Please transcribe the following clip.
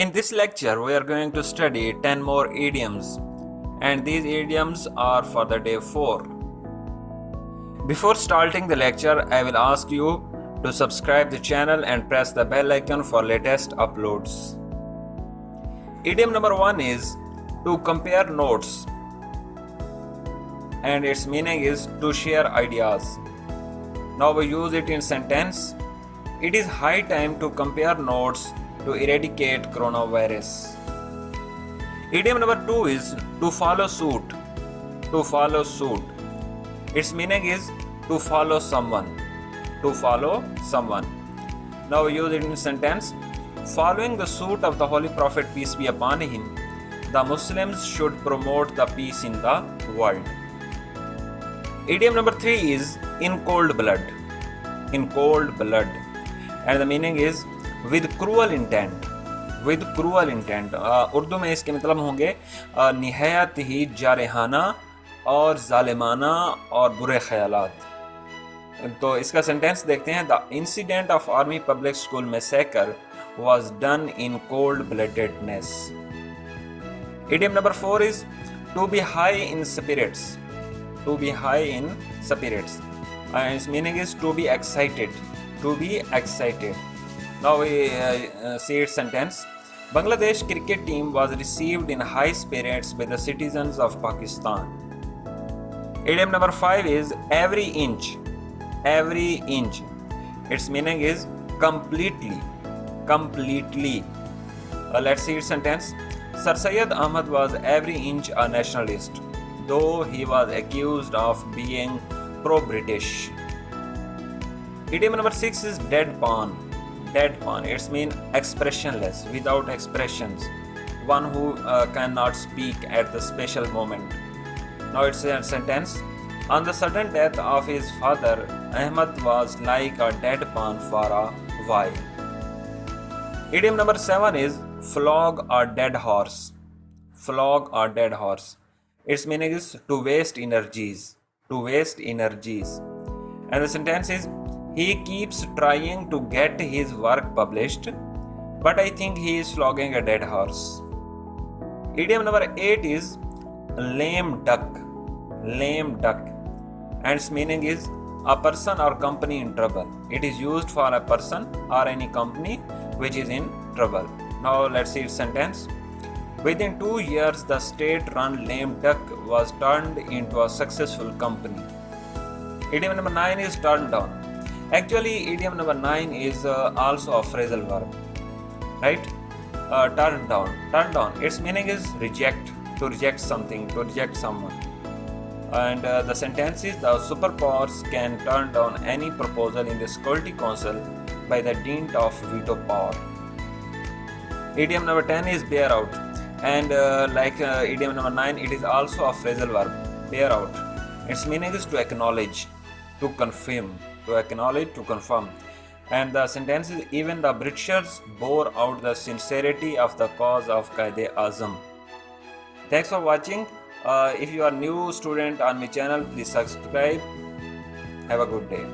In this lecture, we are going to study 10 more idioms, and these idioms are for the day 4. Before starting the lecture, I will ask you to subscribe the channel and press the bell icon for latest uploads. Idiom number 1 is to compare notes, and its meaning is to share ideas. Now we use it in sentence. It is high time to compare notes to eradicate coronavirus. Idiom number 2 is to follow suit. To follow suit. Its meaning is to follow someone. To follow someone. Now we use it in sentence. Following the suit of the Holy Prophet, peace be upon him, the Muslims should promote the peace in the world. Idiom number 3 is in cold blood. In cold blood. And the meaning is with cruel intent. With cruel intent. Urdu में इसके मतलब होंगे निहायत ही जारहाना और जालिमाना और बुरे ख्यालात. तो इसका सेंटेंस देखते हैं. The incident of army public school massacre was done in cold-bloodedness. Idiom number 4 is to be high in spirits. To be high in spirits. And its meaning is to be excited. To be excited. Now we see its sentence. Bangladesh cricket team was received in high spirits by the citizens of Pakistan. Idiom number 5 is every inch. Every inch. Its meaning is completely. Completely. Let's see its sentence. Sir Syed Ahmad was every inch a nationalist, though he was accused of being pro-British. Idiom number 6 is deadpan. Deadpan. It's mean expressionless, without expressions. One who cannot speak at the special moment. Now it's a sentence. On the sudden death of his father, Ahmad was like a deadpan for a while. Idiom number 7 is flog a dead horse. Flog a dead horse. Its meaning is to waste energies. To waste energies. And the sentence is he keeps trying to get his work published, but I think he is flogging a dead horse. Idiom number 8 is lame duck. Lame duck. And its meaning is a person or company in trouble. It is used for a person or any company which is in trouble. Now let's see its sentence. Within 2 years, the state-run lame duck was turned into a successful company. Idiom number 9 is turn down. Actually, idiom number 9 is also a phrasal verb, right? Turn down. Turn down. Its meaning is reject. To reject something. To reject someone. And the sentence is the superpowers can turn down any proposal in the Security Council by the dint of veto power. Idiom number 10 is bear out. And like idiom number 9, it is also a phrasal verb. Bear out. Its meaning is to acknowledge. To confirm. To acknowledge, to confirm. And the sentence is even the Britishers bore out the sincerity of the cause of Quaid-e-Azam. Thanks for watching. If you are new student on my channel, please subscribe. Have a good day.